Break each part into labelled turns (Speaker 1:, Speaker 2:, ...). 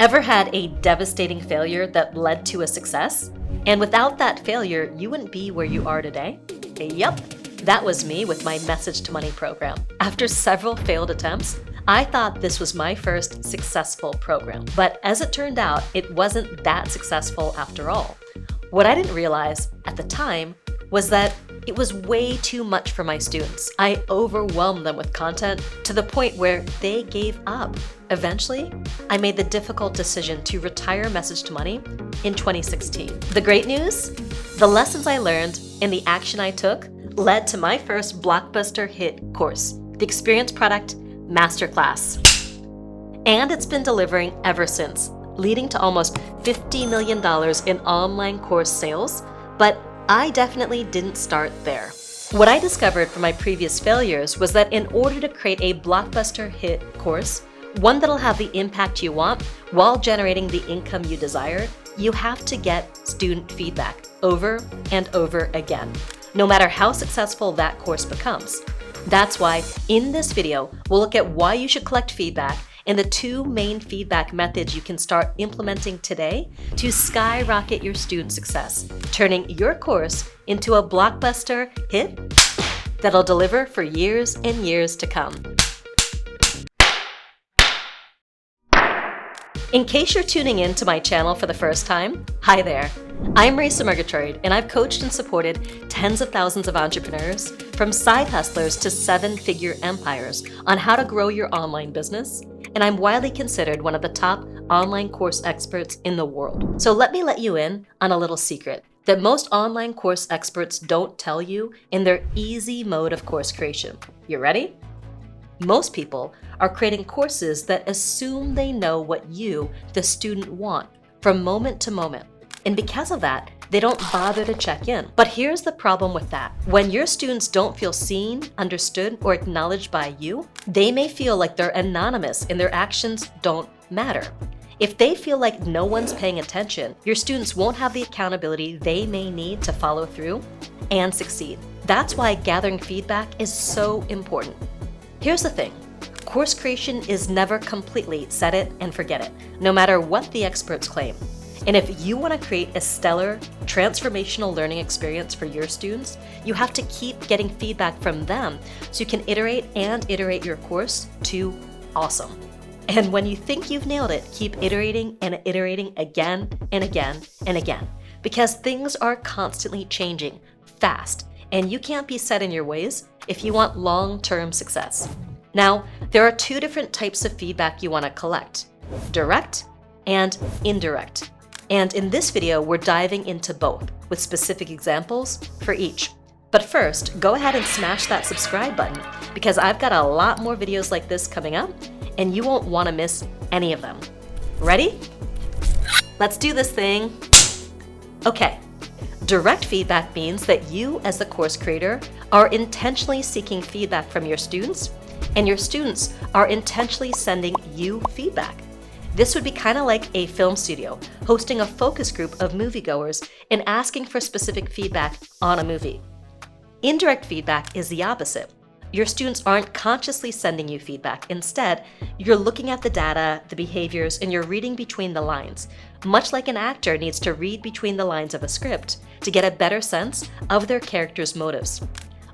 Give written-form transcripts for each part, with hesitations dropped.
Speaker 1: Ever had a devastating failure that led to a success? And without that failure, you wouldn't be where you are today? Yep, that was me with my Message to Money program. After several failed attempts, I thought this was my first successful program. But as it turned out, it wasn't that successful after all. What I didn't realize at the time was that it was way too much for my students. I overwhelmed them with content to the point where they gave up. Eventually, I made the difficult decision to retire Message to Money in 2016. The great news? The lessons I learned and the action I took led to my first blockbuster hit course, the Experience Product Masterclass. And it's been delivering ever since, leading to almost $50 million in online course sales, but I definitely didn't start there. What I discovered from my previous failures was that in order to create a blockbuster hit course, one that'll have the impact you want while generating the income you desire, you have to get student feedback over and over again, no matter how successful that course becomes. That's why in this video, we'll look at why you should collect feedback and the two main feedback methods you can start implementing today to skyrocket your student success, turning your course into a blockbuster hit that'll deliver for years and years to come. In case you're tuning in to my channel for the first time, hi there. I'm Marisa Murgatroyd, and I've coached and supported tens of thousands of entrepreneurs, from side hustlers to seven-figure empires, on how to grow your online business, and I'm widely considered one of the top online course experts in the world. So let me let you in on a little secret that most online course experts don't tell you in their easy mode of course creation. You ready? Most people are creating courses that assume they know what you, the student, want from moment to moment. And because of that, they don't bother to check in. But here's the problem with that. When your students don't feel seen, understood, or acknowledged by you, they may feel like they're anonymous and their actions don't matter. If they feel like no one's paying attention, your students won't have the accountability they may need to follow through and succeed. That's why gathering feedback is so important. Here's the thing. Course creation is never completely set it and forget it, no matter what the experts claim. And if you want to create a stellar, transformational learning experience for your students, you have to keep getting feedback from them so you can iterate your course to awesome. And when you think you've nailed it, keep iterating and iterating again and again and again, because things are constantly changing fast, and you can't be set in your ways if you want long-term success. Now, there are two different types of feedback you want to collect: direct and indirect. And in this video, we're diving into both with specific examples for each. But first, go ahead and smash that subscribe button, because I've got a lot more videos like this coming up and you won't want to miss any of them. Ready? Let's do this thing. Okay. Direct feedback means that you, as the course creator, are intentionally seeking feedback from your students, and your students are intentionally sending you feedback. This would be kind of like a film studio hosting a focus group of moviegoers and asking for specific feedback on a movie. Indirect feedback is the opposite. Your students aren't consciously sending you feedback. Instead, you're looking at the data, the behaviors, and you're reading between the lines, much like an actor needs to read between the lines of a script to get a better sense of their character's motives,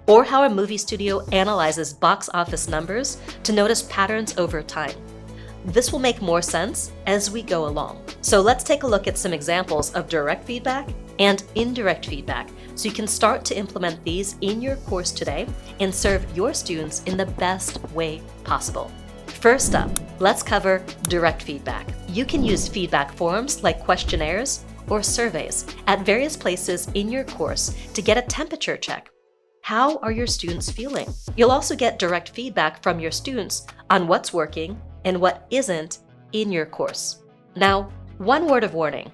Speaker 1: or how a movie studio analyzes box office numbers to notice patterns over time. This will make more sense as we go along. So let's take a look at some examples of direct feedback and indirect feedback so you can start to implement these in your course today and serve your students in the best way possible. First up, let's cover direct feedback. You can use feedback forms like questionnaires or surveys at various places in your course to get a temperature check. How are your students feeling? You'll also get direct feedback from your students on what's working and what isn't in your course. Now, one word of warning: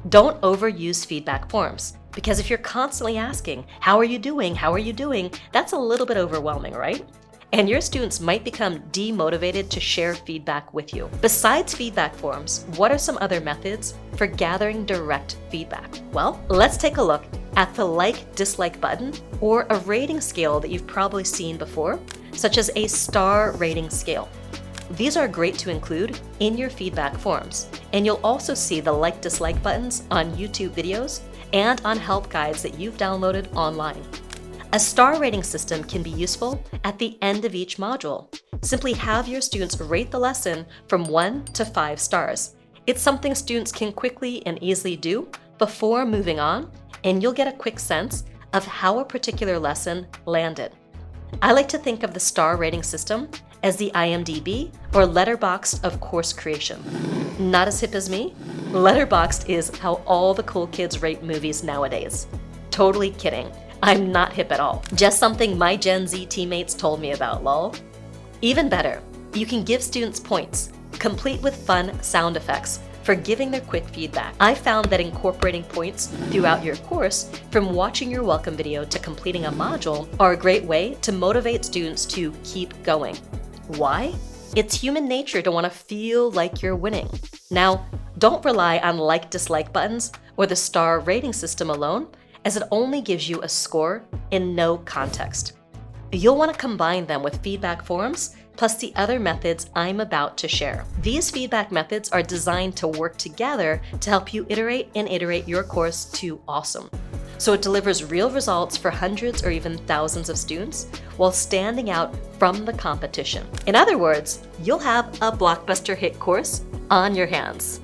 Speaker 1: don't overuse feedback forms, because if you're constantly asking, how are you doing? How are you doing? That's a little bit overwhelming, right? And your students might become demotivated to share feedback with you. Besides feedback forms, what are some other methods for gathering direct feedback? Well, let's take a look at the like-dislike button, or a rating scale that you've probably seen before, such as a star rating scale. These are great to include in your feedback forms, and you'll also see the like-dislike buttons on YouTube videos and on help guides that you've downloaded online. A star rating system can be useful at the end of each module. Simply have your students rate the lesson from 1 to 5 stars. It's something students can quickly and easily do before moving on, and you'll get a quick sense of how a particular lesson landed. I like to think of the star rating system as the IMDb or Letterboxd of course creation. Not as hip as me? Letterboxd is how all the cool kids rate movies nowadays. Totally kidding. I'm not hip at all. Just something my Gen Z teammates told me about, lol. Even better, you can give students points, complete with fun sound effects, for giving their quick feedback. I found that incorporating points throughout your course, from watching your welcome video to completing a module, are a great way to motivate students to keep going. Why? It's human nature to want to feel like you're winning. Now, don't rely on like-dislike buttons or the star rating system alone, as it only gives you a score in no context. You'll want to combine them with feedback forms, plus the other methods I'm about to share. These feedback methods are designed to work together to help you iterate and iterate your course to awesome. So it delivers real results for hundreds or even thousands of students while standing out from the competition. In other words, you'll have a blockbuster hit course on your hands.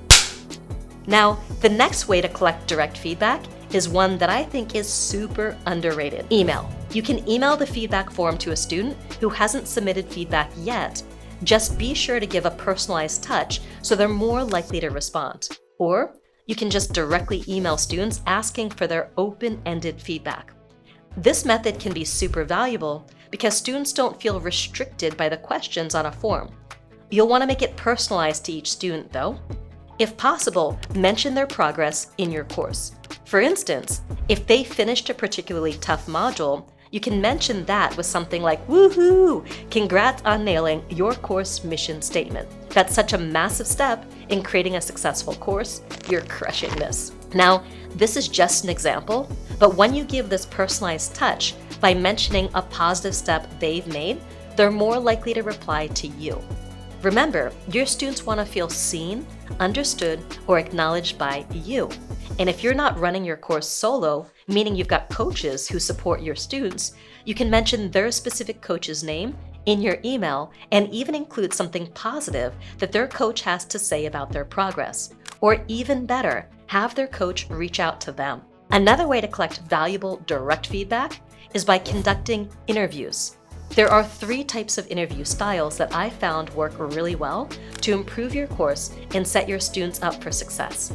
Speaker 1: Now, the next way to collect direct feedback is one that I think is super underrated. Email. You can email the feedback form to a student who hasn't submitted feedback yet. Just be sure to give a personalized touch so they're more likely to respond. Or you can just directly email students asking for their open-ended feedback. This method can be super valuable because students don't feel restricted by the questions on a form. You'll want to make it personalized to each student though. If possible, mention their progress in your course. For instance, if they finished a particularly tough module, you can mention that with something like, "Woohoo! Congrats on nailing your course mission statement. That's such a massive step in creating a successful course. You're crushing this." Now, this is just an example, but when you give this personalized touch by mentioning a positive step they've made, they're more likely to reply to you. Remember, your students want to feel seen, understood, or acknowledged by you. And if you're not running your course solo, meaning you've got coaches who support your students, you can mention their specific coach's name in your email and even include something positive that their coach has to say about their progress. Or even better, have their coach reach out to them. Another way to collect valuable direct feedback is by conducting interviews. There are 3 types of interview styles that I found work really well to improve your course and set your students up for success.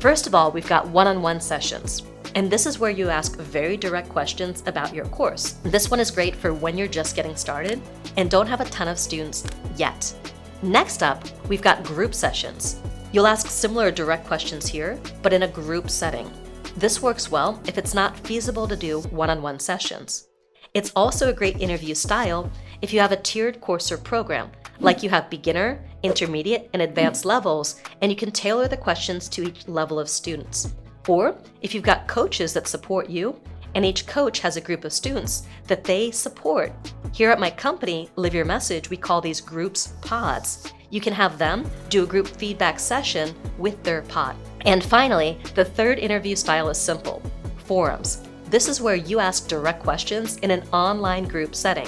Speaker 1: First of all, we've got one-on-one sessions. And this is where you ask very direct questions about your course. This one is great for when you're just getting started and don't have a ton of students yet. Next up, we've got group sessions. You'll ask similar direct questions here, but in a group setting. This works well if it's not feasible to do one-on-one sessions. It's also a great interview style if you have a tiered course or program, like you have beginner, intermediate, and advanced levels, and you can tailor the questions to each level of students. Or if you've got coaches that support you, and each coach has a group of students that they support. Here at my company, Live Your Message, we call these groups pods. You can have them do a group feedback session with their pod. And finally, the third interview style is simple: forums. This is where you ask direct questions in an online group setting,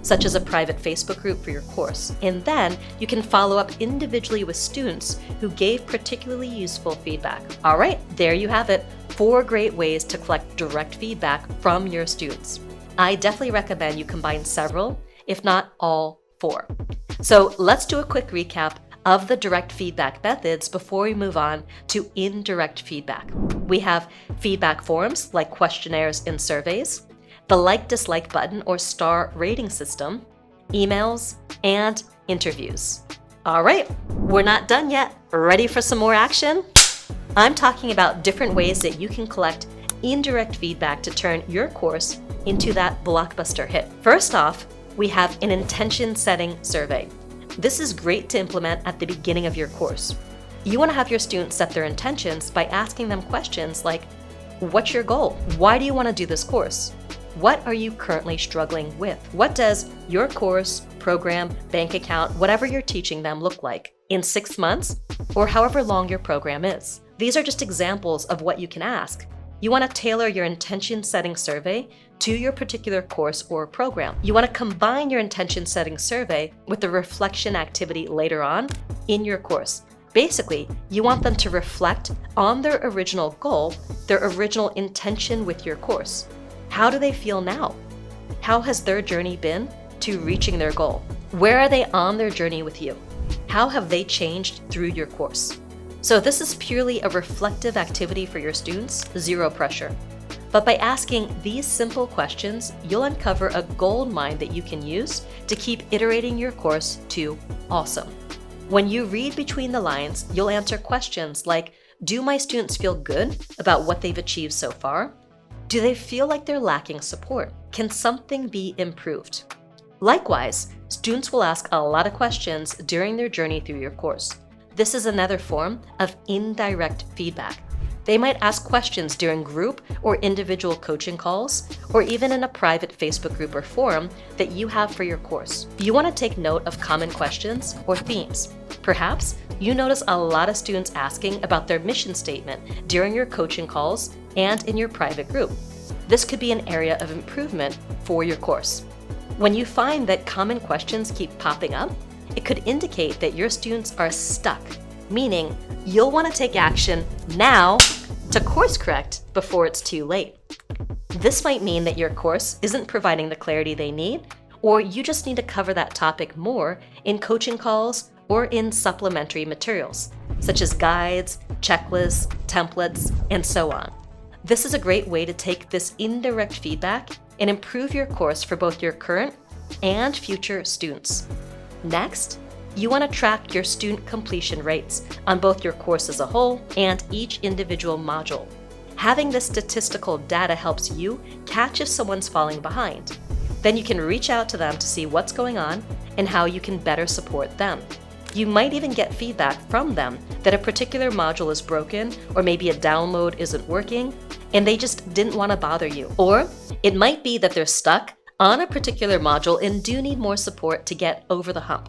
Speaker 1: such as a private Facebook group for your course. And then you can follow up individually with students who gave particularly useful feedback. All right, there you have it. 4 great ways to collect direct feedback from your students. I definitely recommend you combine several, if not all 4. So let's do a quick recap of the direct feedback methods before we move on to indirect feedback. We have feedback forms like questionnaires and surveys, the like-dislike button or star rating system, emails, and interviews. All right, we're not done yet. Ready for some more action? I'm talking about different ways that you can collect indirect feedback to turn your course into that blockbuster hit. First off, we have an intention setting survey. This is great to implement at the beginning of your course. You want to have your students set their intentions by asking them questions like, what's your goal? Why do you want to do this course? What are you currently struggling with? What does your course, program, bank account, whatever you're teaching them look like in 6 months or however long your program is? These are just examples of what you can ask. You want to tailor your intention setting survey to your particular course or program. You want to combine your intention setting survey with the reflection activity later on in your course. Basically, you want them to reflect on their original goal, their original intention with your course. How do they feel now? How has their journey been to reaching their goal? Where are they on their journey with you? How have they changed through your course? So this is purely a reflective activity for your students, zero pressure. But by asking these simple questions, you'll uncover a gold mine that you can use to keep iterating your course to awesome. When you read between the lines, you'll answer questions like, do my students feel good about what they've achieved so far? Do they feel like they're lacking support? Can something be improved? Likewise, students will ask a lot of questions during their journey through your course. This is another form of indirect feedback. They might ask questions during group or individual coaching calls, or even in a private Facebook group or forum that you have for your course. You want to take note of common questions or themes. Perhaps you notice a lot of students asking about their mission statement during your coaching calls and in your private group. This could be an area of improvement for your course. When you find that common questions keep popping up, it could indicate that your students are stuck, meaning you'll want to take action now to course correct before it's too late. This might mean that your course isn't providing the clarity they need, or you just need to cover that topic more in coaching calls or in supplementary materials, such as guides, checklists, templates, and so on. This is a great way to take this indirect feedback and improve your course for both your current and future students. Next, you want to track your student completion rates on both your course as a whole and each individual module. Having this statistical data helps you catch if someone's falling behind. Then you can reach out to them to see what's going on and how you can better support them. You might even get feedback from them that a particular module is broken, or maybe a download isn't working, and they just didn't want to bother you. Or it might be that they're stuck on a particular module and do need more support to get over the hump.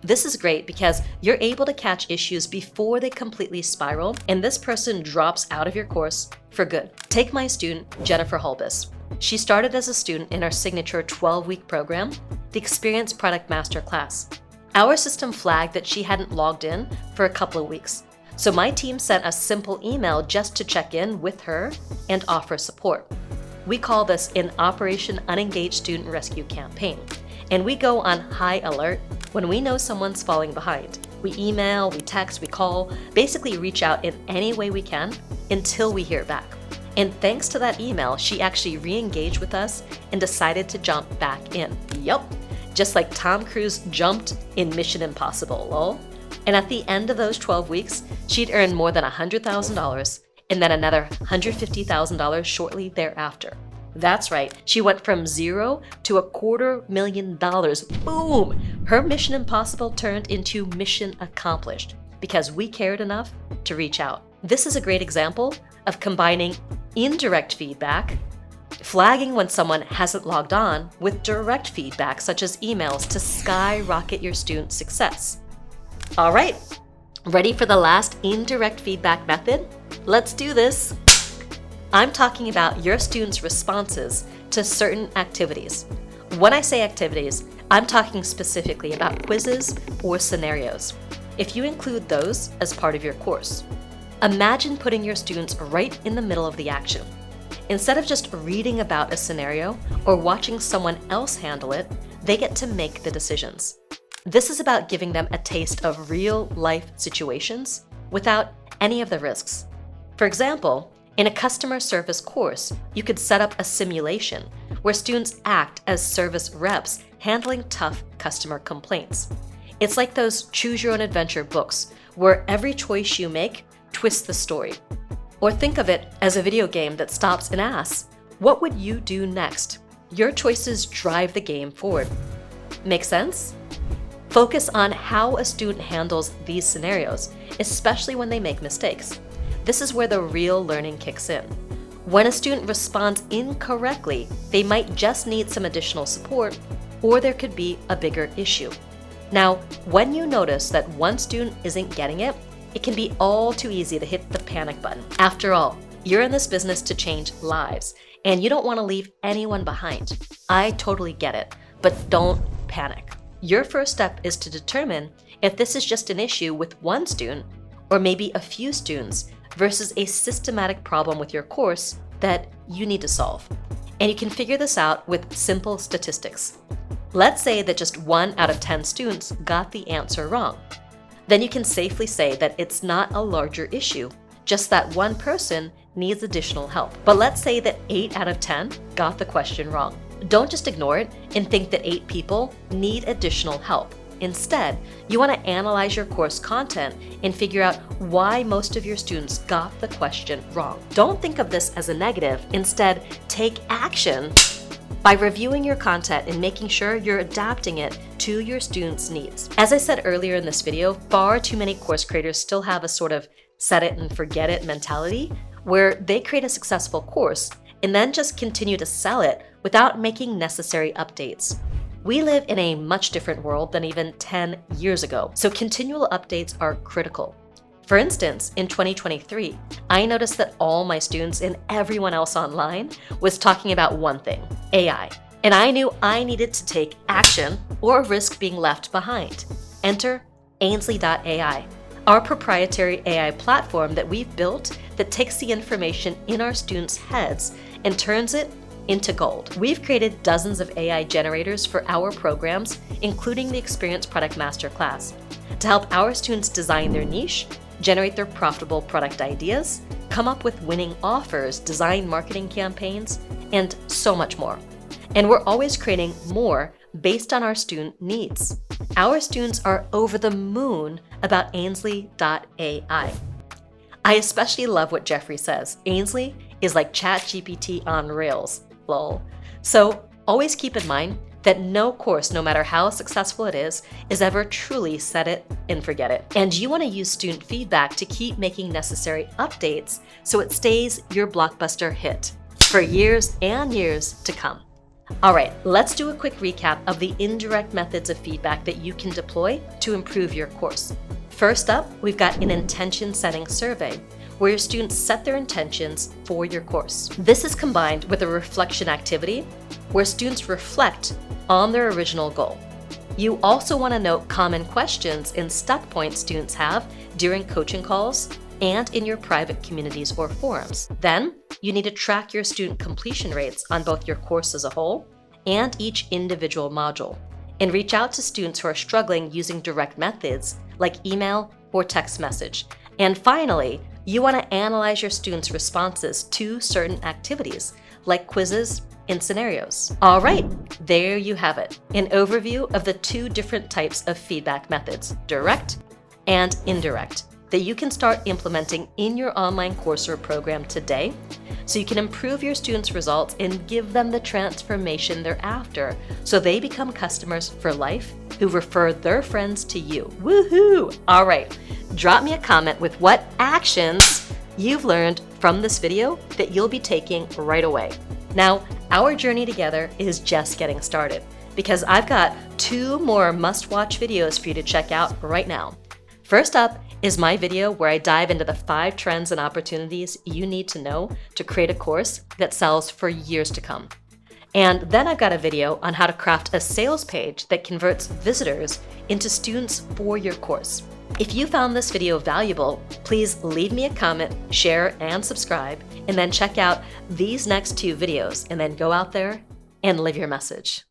Speaker 1: This is great because you're able to catch issues before they completely spiral and this person drops out of your course for good. Take my student, Jennifer Hulbis. She started as a student in our signature 12-week program, the Experience Product Masterclass. Our system flagged that she hadn't logged in for a couple of weeks. So my team sent a simple email just to check in with her and offer support. We call this an Operation Unengaged Student Rescue Campaign, and we go on high alert when we know someone's falling behind. We email, we text, we call, basically reach out in any way we can until we hear back. And thanks to that email, she actually re-engaged with us and decided to jump back in. Yup, just like Tom Cruise jumped in Mission Impossible, lol. And at the end of those 12 weeks, she'd earned more than $100,000 and then another $150,000 shortly thereafter. That's right, she went from zero to $250,000. Boom! Her Mission Impossible turned into Mission Accomplished because we cared enough to reach out. This is a great example of combining indirect feedback, flagging when someone hasn't logged on, with direct feedback such as emails to skyrocket your student success. All right, ready for the last indirect feedback method? Let's do this. I'm talking about your students' responses to certain activities. When I say activities, I'm talking specifically about quizzes or scenarios. If you include those as part of your course, imagine putting your students right in the middle of the action. Instead of just reading about a scenario or watching someone else handle it, they get to make the decisions. This is about giving them a taste of real-life situations without any of the risks. For example, in a customer service course, you could set up a simulation where students act as service reps handling tough customer complaints. It's like those choose-your-own-adventure books where every choice you make twists the story. Or think of it as a video game that stops and asks, what would you do next? Your choices drive the game forward. Make sense? Focus on how a student handles these scenarios, especially when they make mistakes. This is where the real learning kicks in. When a student responds incorrectly, they might just need some additional support, or there could be a bigger issue. Now, when you notice that one student isn't getting it, it can be all too easy to hit the panic button. After all, you're in this business to change lives, and you don't want to leave anyone behind. I totally get it, but don't panic. Your first step is to determine if this is just an issue with one student, or maybe a few students, versus a systematic problem with your course that you need to solve. And you can figure this out with simple statistics. Let's say that just 1 out of 10 students got the answer wrong. Then you can safely say that it's not a larger issue, just that one person needs additional help. But let's say that 8 out of 10 got the question wrong. Don't just ignore it and think that 8 people need additional help. Instead, you want to analyze your course content and figure out why most of your students got the question wrong. Don't think of this as a negative. Instead, take action by reviewing your content and making sure you're adapting it to your students' needs. As I said earlier in this video, far too many course creators still have a sort of set it and forget it mentality, where they create a successful course and then just continue to sell it without making necessary updates. We live in a much different world than even 10 years ago, so continual updates are critical. For instance, in 2023, I noticed that all my students and everyone else online was talking about one thing, AI. And I knew I needed to take action or risk being left behind. Enter Ainsley.ai, our proprietary AI platform that we've built that takes the information in our students' heads and turns it into gold. We've created dozens of AI generators for our programs, including the Experience Product Masterclass, to help our students design their niche, generate their profitable product ideas, come up with winning offers, design marketing campaigns, and so much more. And we're always creating more based on our student needs. Our students are over the moon about Ainsley.ai. I especially love what Jeffrey says. Ainsley is like ChatGPT on rails. Lol. So always keep in mind that no course, no matter how successful it is ever truly set it and forget it. And you want to use student feedback to keep making necessary updates so it stays your blockbuster hit for years and years to come. All right, let's do a quick recap of the indirect methods of feedback that you can deploy to improve your course. First up, we've got an intention setting survey, where your students set their intentions for your course. This is combined with a reflection activity where students reflect on their original goal. You also want to note common questions and stuck points students have during coaching calls and in your private communities or forums. Then, you need to track your student completion rates on both your course as a whole and each individual module, and reach out to students who are struggling using direct methods like email or text message. And finally, you want to analyze your students' responses to certain activities, like quizzes and scenarios. All right, there you have it, an overview of the 2 different types of feedback methods, direct and indirect, that you can start implementing in your online course or program today, so you can improve your students' results and give them the transformation they're after, so they become customers for life who refer their friends to you. Woohoo! All right, drop me a comment with what actions you've learned from this video that you'll be taking right away. Now, our journey together is just getting started, because I've got 2 more must-watch videos for you to check out right now. First up is my video where I dive into the 5 trends and opportunities you need to know to create a course that sells for years to come. And then I've got a video on how to craft a sales page that converts visitors into students for your course. If you found this video valuable, please leave me a comment, share, and subscribe, and then check out these next 2 videos, and then go out there and live your message.